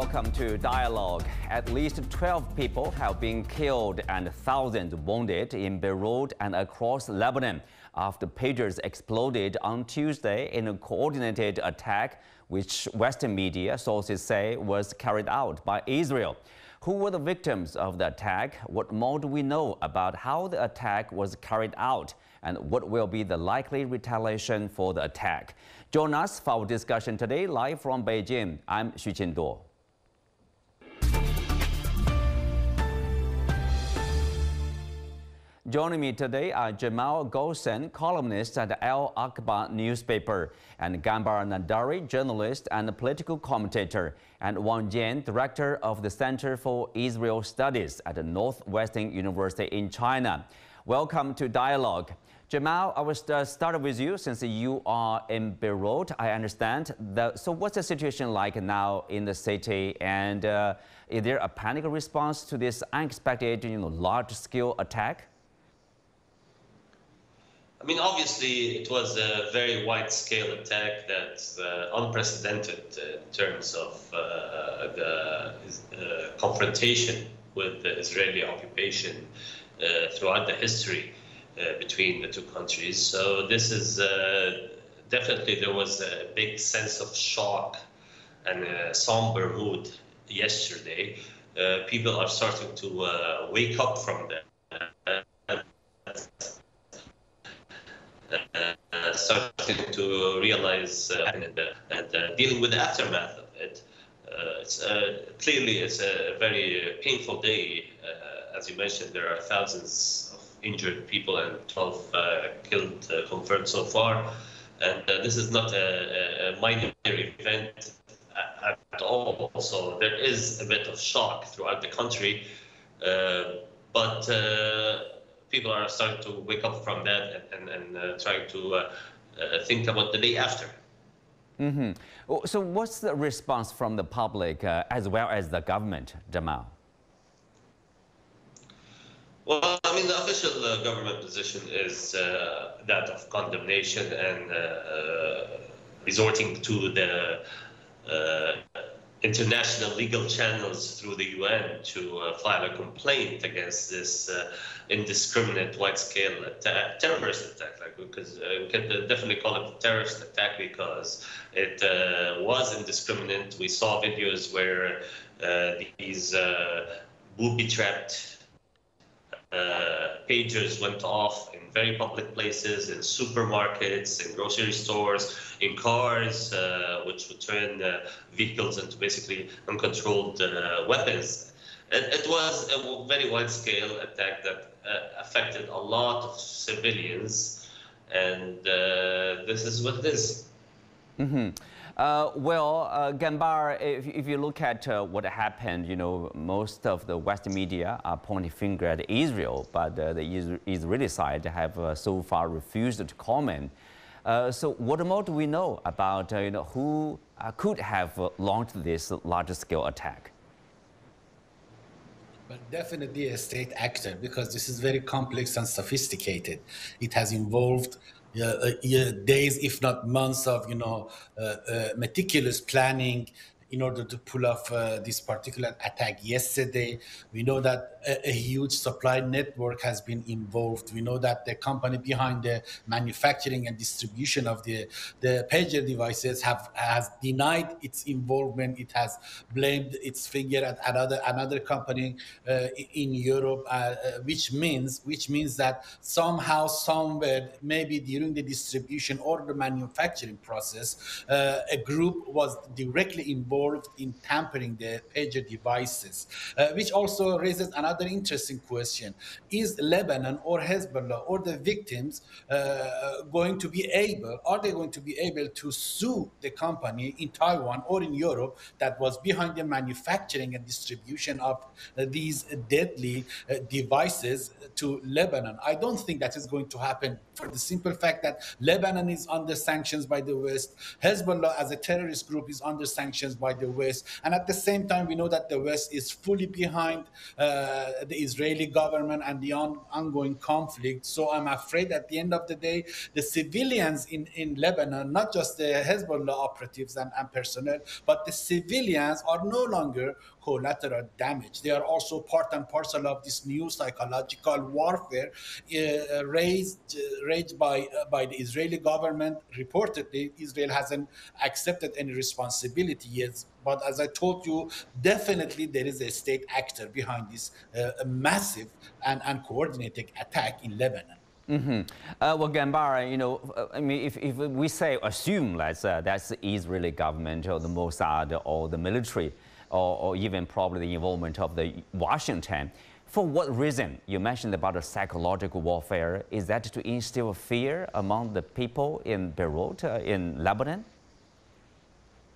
Welcome to Dialogue. At least 12 people have been killed and thousands wounded in Beirut and across Lebanon after pagers exploded on Tuesday in a coordinated attack which Western media sources say was carried out by Israel. Who were the victims of the attack? What more do we know about how the attack was carried out? And what will be the likely retaliation for the attack? Join us for our discussion today, live from Beijing. I'm Xu Qinduo. Joining me today are Jamal Ghosn, columnist at Akhbar newspaper, and Ghanbar Naderi, journalist and political commentator, and Wang Jin, director of the Center for Israel Studies at the Northwestern University in China. Welcome to Dialogue. Jamal, I will start with you since you are in Beirut, I understand. So what's the situation like now in the city, and is there a panic response to this unexpected, large-scale attack? I mean, obviously, it was a very wide-scale attack that's unprecedented in terms of the confrontation with the Israeli occupation throughout the history between the two countries. So this is definitely, there was a big sense of shock and a somber mood yesterday. People are starting to wake up from that. Starting to realize and dealing with the aftermath of it. Clearly, it's a very painful day. As you mentioned, there are thousands of injured people and 12 killed confirmed so far. And this is not a minor event at all. So there is a bit of shock throughout the country. But people are starting to wake up from that and trying to think about the day after. Mm-hmm. So what's the response from the public as well as the government, Jamal? Well, I mean, the official government position is that of condemnation and resorting to the international legal channels through the UN to file a complaint against this indiscriminate, wide-scale attack, terrorist attack. Because we can definitely call it a terrorist attack because it was indiscriminate. We saw videos where these booby-trapped pagers went off in very public places, in supermarkets, in grocery stores, in cars, which would turn vehicles into basically uncontrolled weapons. It was a very wide-scale attack that affected a lot of civilians, and this is what it is. Mm-hmm. Ghanbar, if you look at what happened, most of the Western media are pointing finger at Israel, but the Israeli side have so far refused to comment. So what more do we know about who could have launched this large-scale attack? But definitely a state actor, because this is very complex and sophisticated. It has involved days, if not months, of meticulous planning in order to pull off this particular attack yesterday. We know that a huge supply network has been involved. We know that the company behind the manufacturing and distribution of the pager devices has denied its involvement. It has blamed its finger at another company in Europe, which means that somehow, somewhere, maybe during the distribution or the manufacturing process, a group was directly involved in tampering the pager devices, which also raises another interesting question. Is Lebanon or Hezbollah or the victims going to be able to sue the company in Taiwan or in Europe that was behind the manufacturing and distribution of these deadly devices to Lebanon? I don't think that is going to happen, for the simple fact that Lebanon is under sanctions by the West. Hezbollah as a terrorist group is under sanctions by the West. And at the same time, we know that the West is fully behind the Israeli government and the ongoing conflict. So I'm afraid at the end of the day, the civilians in Lebanon, not just the Hezbollah operatives and personnel, but the civilians are no longer collateral damage. They are also part and parcel of this new psychological warfare raised by the Israeli government. Reportedly, Israel hasn't accepted any responsibility yet. But as I told you, definitely there is a state actor behind this massive and coordinated attack in Lebanon. Well, Ghanbar, I mean, if we assume that's the Israeli government or the Mossad or the military, or even probably the involvement of the Washington, for what reason? You mentioned about the psychological warfare. Is that to instill fear among the people in Beirut, in Lebanon?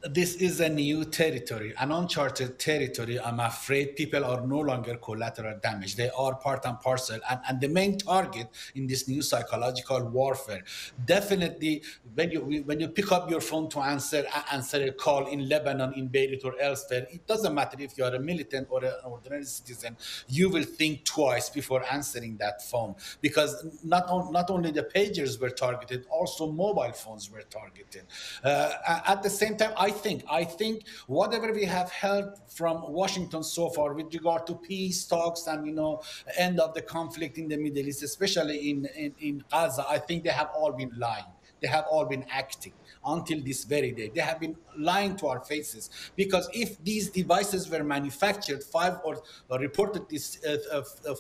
This is a new territory, an uncharted territory. I'm afraid people are no longer collateral damage. They are part and parcel and the main target in this new psychological warfare. Definitely, when you pick up your phone to answer a call in Lebanon, in Beirut or elsewhere, it doesn't matter if you are a militant or an ordinary citizen, you will think twice before answering that phone, because not only the pagers were targeted, also mobile phones were targeted. At the same time, I think whatever we have heard from Washington so far with regard to peace talks and end of the conflict in the Middle East, especially in Gaza, I think they have all been lying. They have all been acting until this very day. They have been lying to our faces, because if these devices were manufactured reported this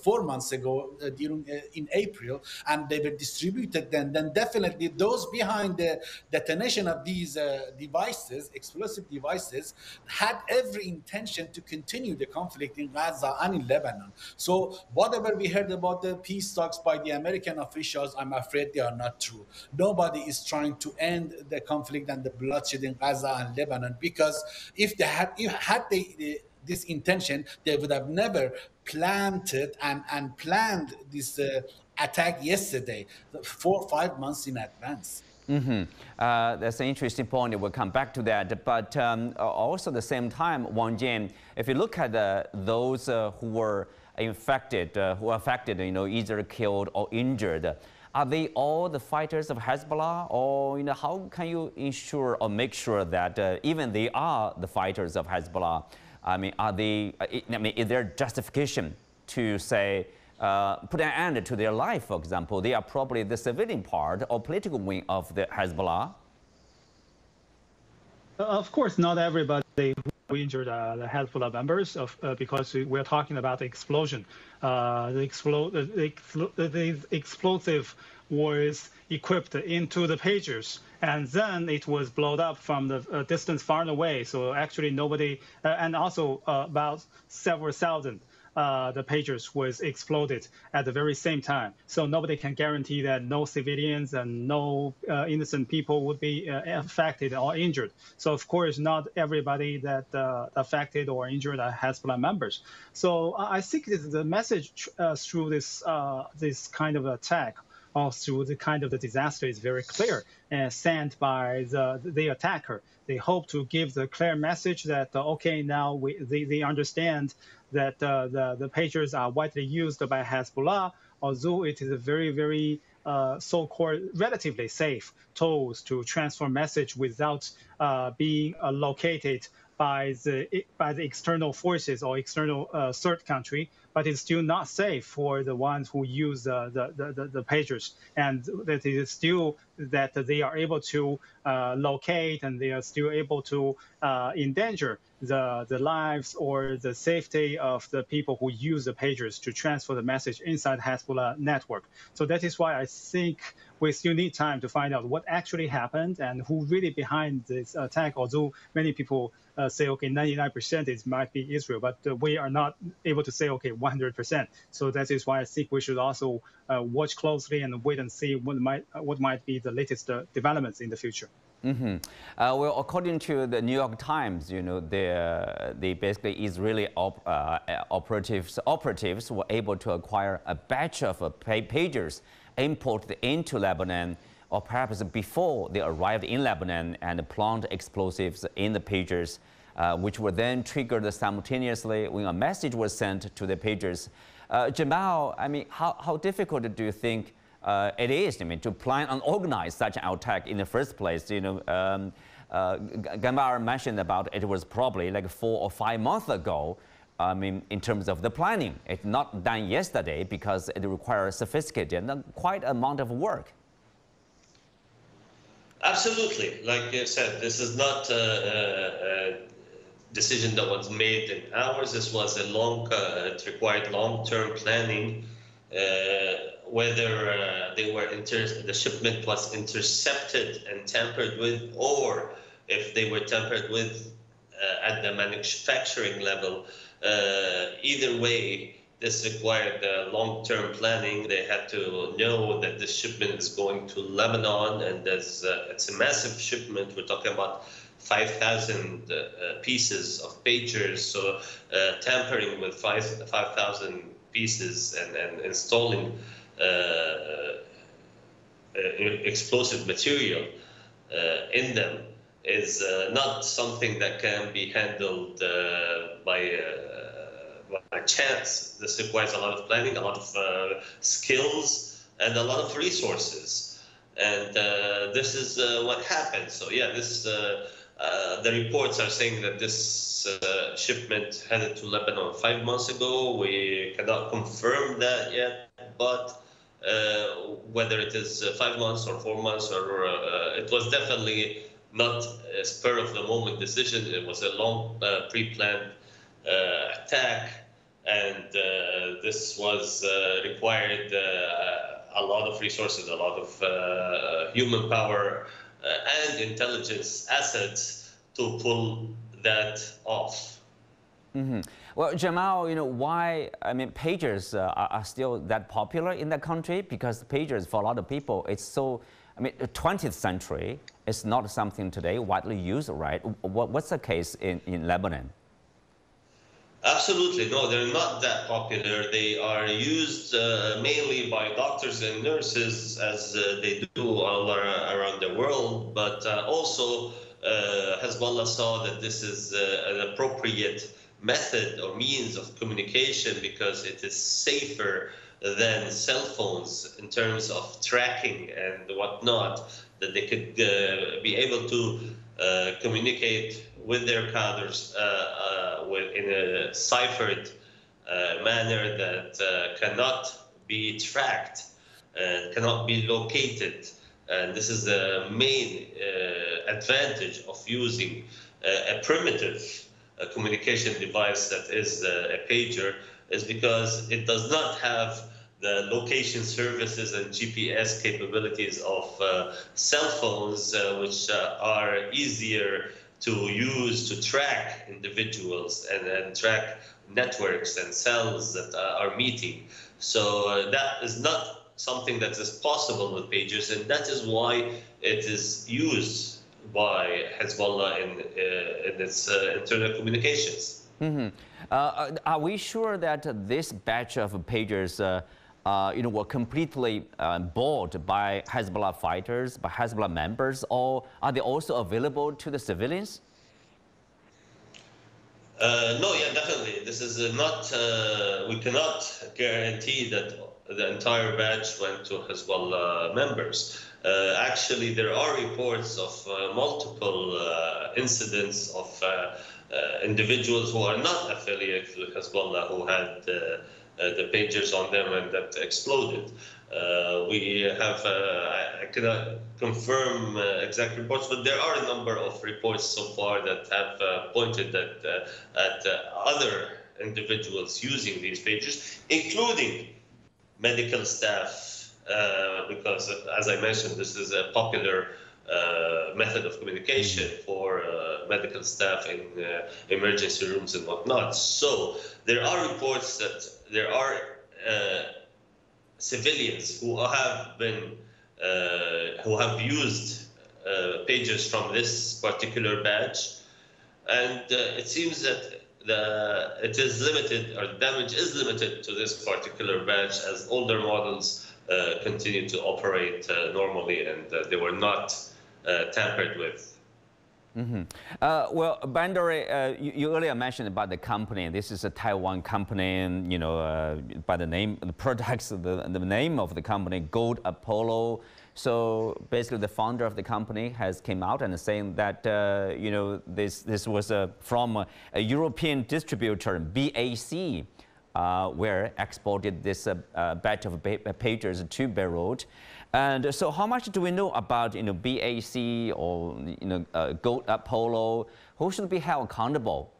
4 months ago in April, and they were distributed then definitely those behind the detonation of these devices, explosive devices, had every intention to continue the conflict in Gaza and in Lebanon. So whatever we heard about the peace talks by the American officials, I'm afraid they are not true. Nobody is trying to end the conflict and the bloodshed in Gaza and Lebanon, because if they had this intention, they would have never planted and planned this attack yesterday, 4 or 5 months in advance. That's an interesting point. We'll come back to that. But also at the same time, Wang Jin, if you look at those who were affected, either killed or injured, are they all the fighters of Hezbollah? Or how can you ensure or make sure that even they are the fighters of Hezbollah? I mean, is there justification to say, put an end to their life, for example? They are probably the civilian part or political wing of the Hezbollah. Of course, not everybody who injured the Hezbollah members, because we're talking about the explosion. The explosive was equipped into the pagers, and then it was blown up from the distance far away. So actually nobody, and also about several thousand the pagers was exploded at the very same time. So nobody can guarantee that no civilians and no innocent people would be affected or injured. So of course, not everybody that affected or injured are Hezbollah members. So I think the message through this kind of attack, or through the kind of the disaster, is very clear and sent by the attacker. They hope to give the clear message that okay, now they understand that the pagers are widely used by Hezbollah, although it is a very, very so-called relatively safe tools to transfer message without being located by the external forces or external third country, but it's still not safe for the ones who use the pagers, and that it is still that they are able to locate, and they are still able to endanger the lives or the safety of the people who use the pagers to transfer the message inside Hezbollah network. So that is why I think we still need time to find out what actually happened and who really behind this attack, although many people say, okay, 99% it might be Israel, but we are not able to say, okay, 100%. So that is why I think we should also watch closely and wait and see what might be the latest developments in the future. Well, according to the New York Times, the basically Israeli operatives were able to acquire a batch of pagers imported into Lebanon, or perhaps before they arrived in Lebanon, and plant explosives in the pagers. which were then triggered simultaneously when a message was sent to the pagers. Jamal, I mean, how difficult do you think it is, I mean, to plan and organize such an attack in the first place? You know, Ghanbar mentioned about it was probably like 4 or 5 months ago. I mean, in terms of the planning, it's not done yesterday because it requires sophisticated and quite amount of work. Absolutely. Like you said, this is not a decision that was made in hours. This was a it required long-term planning. Whether the shipment was intercepted and tampered with, or if they were tampered with at the manufacturing level. Either way, this required long-term planning. They had to know that this shipment is going to Lebanon, and it's a massive shipment. We're talking about 5,000 pieces of pagers. So tampering with 5,000 pieces and installing explosive material in them is not something that can be handled by chance. This requires a lot of planning, a lot of skills, and a lot of resources. And this is what happened. So yeah, the reports are saying that this shipment headed to Lebanon 5 months ago. We cannot confirm that yet, but whether it is 5 months or 4 months, or it was definitely not a spur of the moment decision. It was a long pre-planned attack, and this was required a lot of resources, a lot of human power and intelligence assets to pull that off. Mm-hmm. Well, Jamal, you know, why, I mean, pagers are still that popular in the country? Because pagers, for a lot of people, it's so, I mean, the 20th century is not something today widely used, right? What's the case in Lebanon? Absolutely. No, they're not that popular. They are used mainly by doctors and nurses, as they do all around the world. But also, Hezbollah saw that this is an appropriate method or means of communication because it is safer than cell phones in terms of tracking and whatnot, that they could be able to communicate with their cadres in a ciphered manner that cannot be tracked and cannot be located. And this is the main advantage of using a primitive communication device that is a pager, is because it does not have the location services and GPS capabilities of cell phones, which are easier to use to track individuals and track networks and cells that are meeting. So that is not something that is possible with pagers, and that is why it is used by Hezbollah in its internal communications. Mm-hmm. Are we sure that this batch of pagers were completely bought by Hezbollah fighters, by Hezbollah members, or are they also available to the civilians? No, yeah, definitely. This is not, we cannot guarantee that the entire batch went to Hezbollah members. Actually, there are reports of multiple incidents of individuals who are not affiliated with Hezbollah who had the pagers on them and that exploded. We have, I cannot confirm exact reports, but there are a number of reports so far that have pointed at other individuals using these pagers, including medical staff, because, as I mentioned, this is a popular method of communication for medical staff in emergency rooms and whatnot. So there are reports that there are civilians who have been who have used pagers from this particular batch, and it seems that it is limited, or the damage is limited to this particular batch, as older models continue to operate normally, and they were not tampered with. Well, Bandari, you earlier mentioned about the company. This is a Taiwan company, and by the name, the products, the name of the company, Gold Apollo. So basically, the founder of the company has came out and saying that this was from a European distributor, BAC. Where exported this batch of pagers to Beirut. And so how much do we know about BAC or Gold Apollo? Who should be held accountable?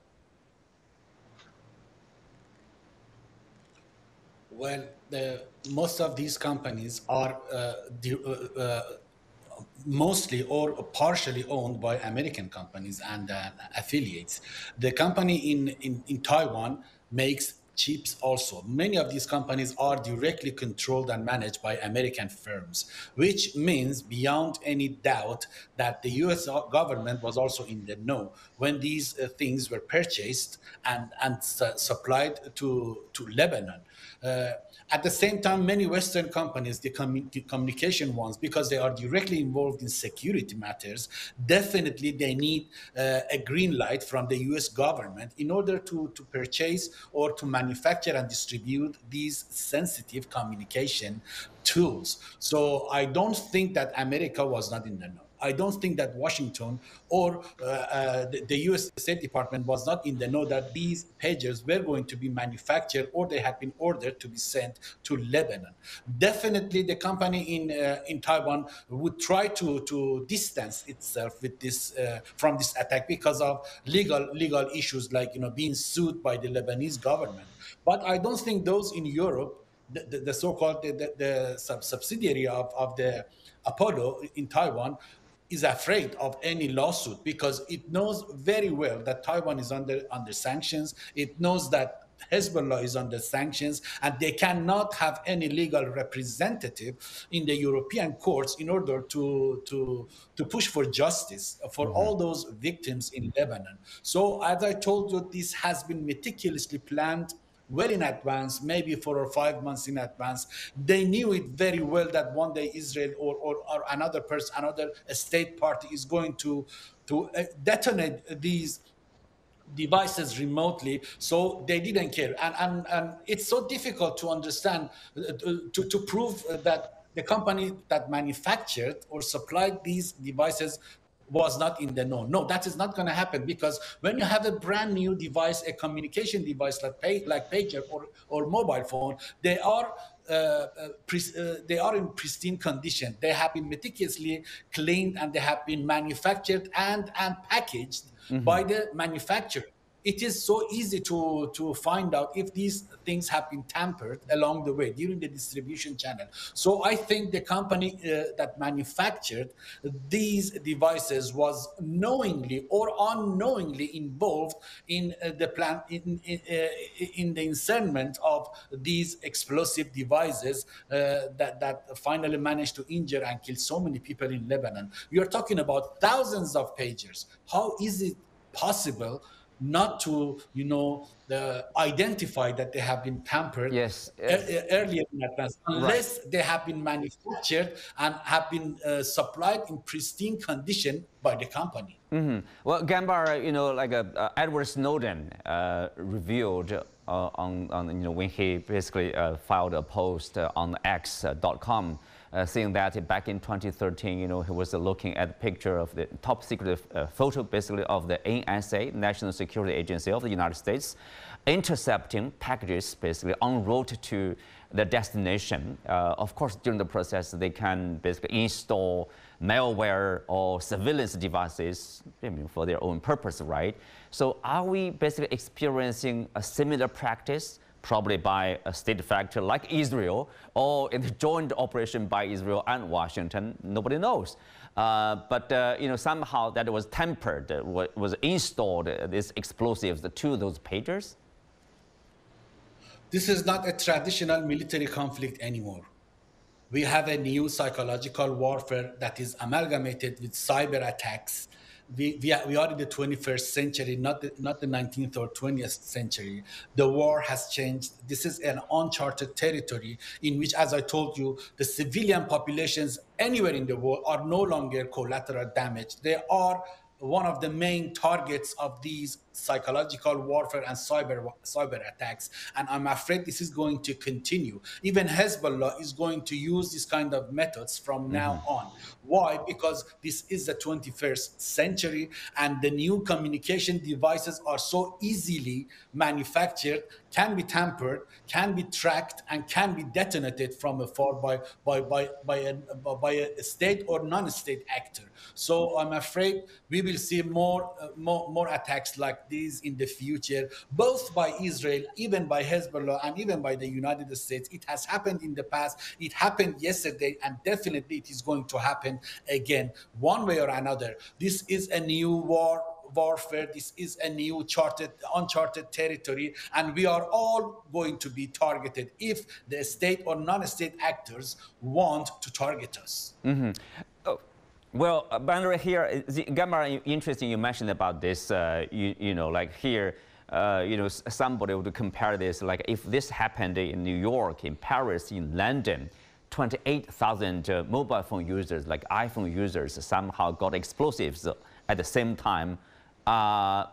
Well, most of these companies are mostly or partially owned by American companies and affiliates. The company in Taiwan makes chips also. Many of these companies are directly controlled and managed by American firms, which means beyond any doubt that the US government was also in the know when these things were purchased and supplied to Lebanon. At the same time, many Western companies, the communication ones, because they are directly involved in security matters, definitely they need a green light from the US government in order to purchase or to manufacture and distribute these sensitive communication tools. So I don't think that America was not in the know. I don't think that Washington or the U.S. State Department was not in the know that these pagers were going to be manufactured or they had been ordered to be sent to Lebanon. Definitely, the company in Taiwan would try to distance itself with this from this attack because of legal issues like being sued by the Lebanese government. But I don't think those in Europe, the so-called the subsidiary of the Apollo in Taiwan, is afraid of any lawsuit because it knows very well that Taiwan is under sanctions. It knows that Hezbollah is under sanctions, and they cannot have any legal representative in the European courts in order to push for justice for all those victims in Lebanon. So, as I told you, this has been meticulously planned well in advance, maybe 4 or 5 months in advance. They knew it very well that one day Israel or another person, another state party is going to detonate these devices remotely, so they didn't care. And it's so difficult to understand, to prove that the company that manufactured or supplied these devices was not in the know. No, that is not going to happen because when you have a brand new device, a communication device like pager or mobile phone, they are in pristine condition. They have been meticulously cleaned and they have been manufactured and packaged by the manufacturer. It is so easy to find out if these things have been tampered along the way during the distribution channel. So I think the company that manufactured these devices was knowingly or unknowingly involved in the plan in the insertion of these explosive devices that finally managed to injure and kill so many people in Lebanon. We are talking about thousands of pagers. How is it possible not to, identify that they have been tampered earlier in advance, unless they have been manufactured and have been supplied in pristine condition by the company. Well, Ghanbar, like Edward Snowden revealed when he basically filed a post on X.com. Saying that back in 2013, he was looking at a picture of the top secret photo, basically, of the NSA, National Security Agency of the United States, intercepting packages, basically, en route to the destination. Of course, during the process, they can basically install malware or surveillance devices for their own purpose, right? So are we basically experiencing a similar practice, probably by a state factor like Israel, or in the joint operation by Israel and Washington? Nobody knows. But somehow that was tempered, was installed, these explosives to those pagers? This is not a traditional military conflict anymore. We have a new psychological warfare that is amalgamated with cyber attacks. We are in the 21st century, not the 19th or 20th century. The war has changed. This is an uncharted territory in which, as I told you, the civilian populations anywhere in the world are no longer collateral damage. They are one of the main targets of these psychological warfare and cyber attacks, and I'm afraid this is going to continue. Even Hezbollah is going to use this kind of methods from now on. Why? Because this is the 21st century, and the new communication devices are so easily manufactured, can be tampered, can be tracked, and can be detonated from afar by a state or non-state actor. So I'm afraid we will see more attacks like these in the future, both by Israel, even by Hezbollah, and even by the United States. It has happened in the past. It happened yesterday, and definitely it is going to happen again, one way or another. This is a new warfare. This is a new uncharted territory, and we are all going to be targeted if the state or non-state actors want to target us. Well, Bandra here, Ghanbar, interesting you mentioned about this, you know, like here, you know, somebody would compare this, like if this happened in New York, in Paris, in London, 28,000 mobile phone users, like iPhone users, somehow got explosives at the same time.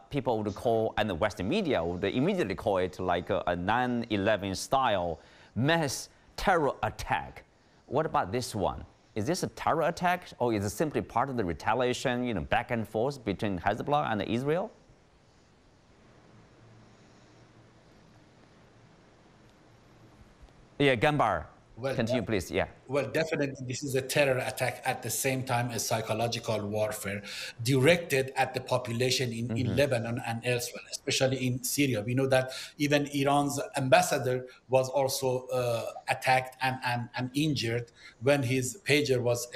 People would call, and the Western media would immediately call it like a 9/11 style mass terror attack. What about this one? Is this a terror attack, or is it simply part of the retaliation, you know, back and forth between Hezbollah and Israel? Yeah, Ghanbar, continue, please. Yeah. Well, definitely, this is a terror attack at the same time as psychological warfare directed at the population in Lebanon and elsewhere, especially in Syria. We know that even Iran's ambassador was also attacked and injured when his pager was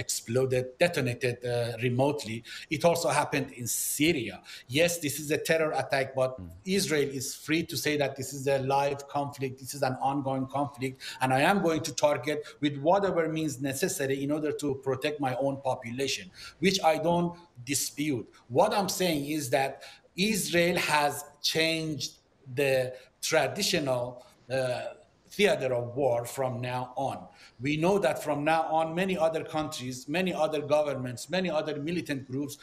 detonated remotely. It also happened in Syria. Yes, this is a terror attack, but Israel is free to say that this is a live conflict, this is an ongoing conflict, and I am going to target with whatever means necessary in order to protect my own population, which I don't dispute. What I'm saying is that Israel has changed the traditional theater of war from now on. We know that from now on, many other countries, many other governments, many other militant groups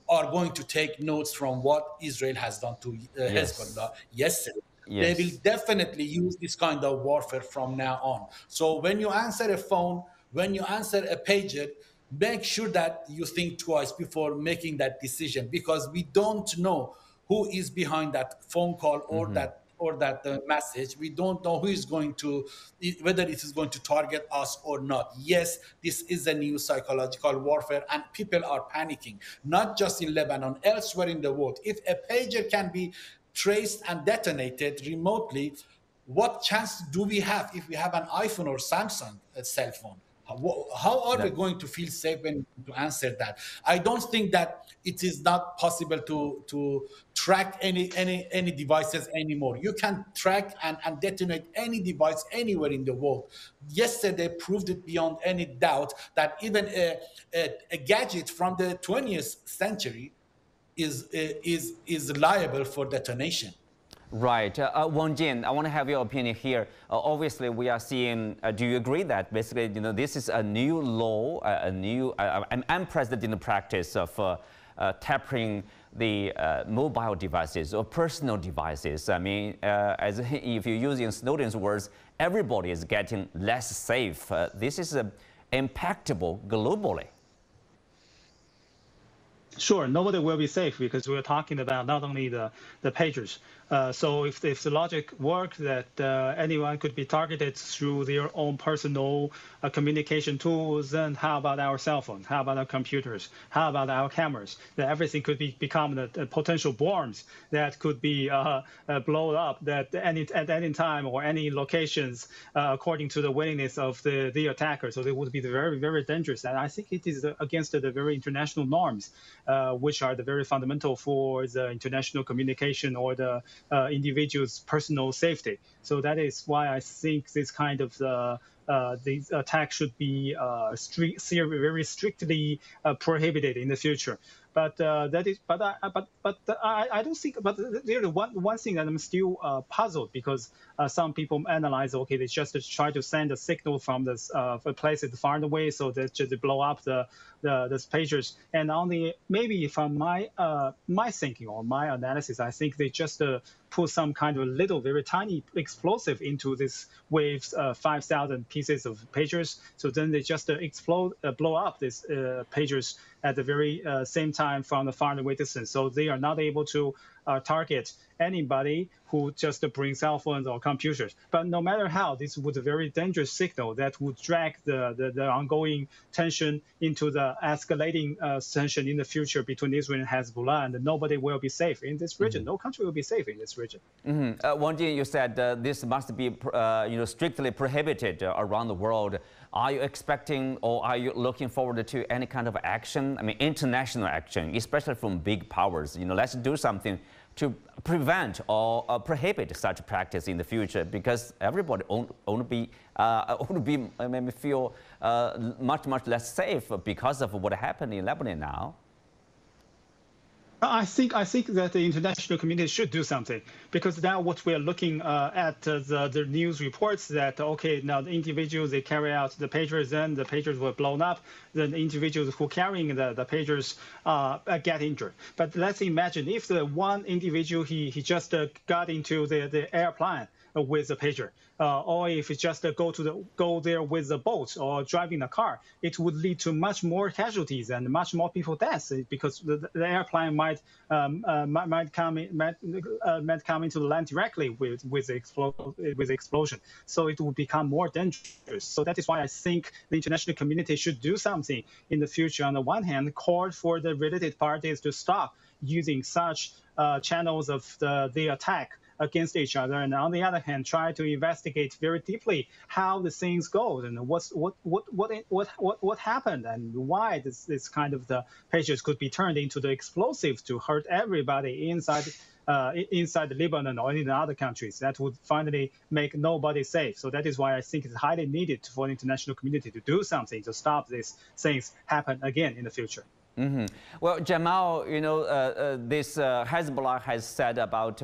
are going to take notes from what Israel has done to Hezbollah yesterday. Yes. They will definitely use this kind of warfare from now on. So when you answer a phone, when you answer a pager, make sure that you think twice before making that decision, because we don't know who is behind that phone call or that message. We don't know who is going to, whether it is going to target us or not. Yes, this is a new psychological warfare, and people are panicking, not just in Lebanon, elsewhere in the world. If a pager can be traced and detonated remotely, what chance do we have if we have an iPhone or Samsung cell phone? How are we going to feel safe when to answer that? I don't think that it is not possible to track any devices anymore. You can track and detonate any device anywhere in the world. Yesterday proved it beyond any doubt that even a gadget from the 20th century is liable for detonation. Right. Wang Jin, I want to have your opinion here. Obviously, we are seeing, do you agree that basically, you know, this is a new law, an unprecedented practice of tapping the mobile devices or personal devices? I mean, as if you're using Snowden's words, everybody is getting less safe. This is impactable globally. Sure, nobody will be safe because we're talking about not only the pagers. So if the logic worked that anyone could be targeted through their own personal communication tools, then how about our cell phones? How about our computers? How about our cameras? That everything could become the potential bombs that could be blown up at any time or any locations according to the willingness of the attacker. So they would be very, very dangerous. And I think it is against the very international norms, which are the very fundamental for the international communication or the individual's personal safety. So that is why I think this kind of the attack should be very strictly prohibited in the future. But I don't think. But really, one thing that I'm still puzzled, because some people analyze, okay, they just try to send a signal from this places far away, so that just blow up the pagers. And on the maybe from my my thinking or my analysis, I think they just put some kind of little, very tiny explosive into this wave's 5,000 pieces of pagers. So then they just blow up these pagers at the very same time from the far away distance. So they are not able to target anybody who just bring cell phones or computers. But no matter how, this was a very dangerous signal that would drag the ongoing tension into the escalating tension in the future between Israel and Hezbollah, and nobody will be safe in this region. No country will be safe in this region. Wang Jin, you said this must be strictly prohibited around the world. Are you expecting or are you looking forward to any kind of action? I mean, international action, especially from big powers. Let's do something to prevent or prohibit such practice in the future, because everybody only maybe feel much less safe because of what happened in Lebanon now. I think that the international community should do something, because now what we are looking at the news reports that, okay, now the individuals, they carry out the pagers, then the pagers were blown up, then the individuals who carrying the pagers get injured. But let's imagine if the one individual, he just got into the airplane with a pager, or if it just go there with the boat or driving a car, it would lead to much more casualties and much more people deaths, because the airplane might come into the land directly with the explosion. So it would become more dangerous. So that is why I think the international community should do something in the future. On the one hand, call for the related parties to stop using such channels of the attack against each other, and on the other hand, try to investigate very deeply how the things go and what happened and why this kind of the pagers could be turned into the explosives to hurt everybody inside Lebanon or in other countries. That would finally make nobody safe. So that is why I think it's highly needed for the international community to do something to stop these things happen again in the future. Well, Jamal, this Hezbollah has said about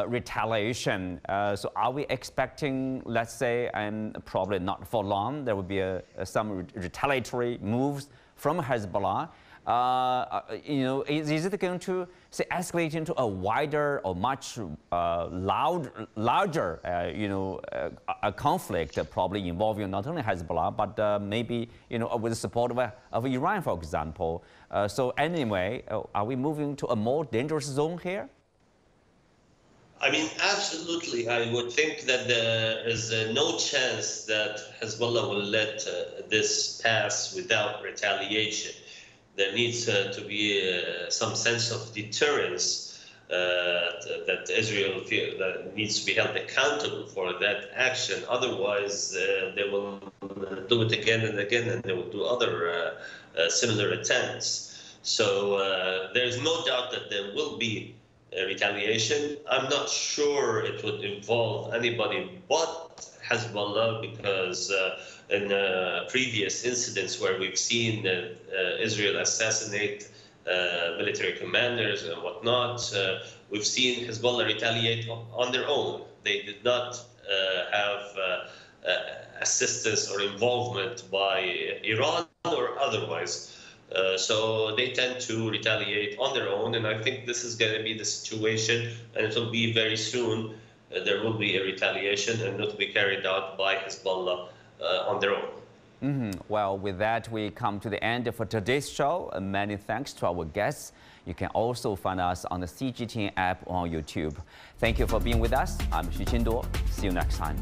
retaliation. So are we expecting, let's say, and probably not for long, there will be some retaliatory moves from Hezbollah? Is it going to escalate into a wider or much larger, a conflict probably involving not only Hezbollah but maybe with the support of Iran, for example? So anyway, are we moving to a more dangerous zone here? I mean, absolutely. I would think that there is no chance that Hezbollah will let this pass without retaliation. There needs to be some sense of deterrence that Israel needs to be held accountable for that action. Otherwise, they will do it again and again, and they will do other similar attempts. So there's no doubt that there will be retaliation. I'm not sure it would involve anybody but Hezbollah, because in previous incidents where we've seen Israel assassinate military commanders and whatnot, we've seen Hezbollah retaliate on their own. They did not have assistance or involvement by Iran or otherwise. So they tend to retaliate on their own, and I think this is going to be the situation, and it will be very soon. There will be a retaliation, and it will be carried out by Hezbollah on their own. Well, with that, we come to the end for today's show. Many thanks to our guests. You can also find us on the CGTN app on YouTube. Thank you for being with us. I'm Xu Qinduo. See you next time.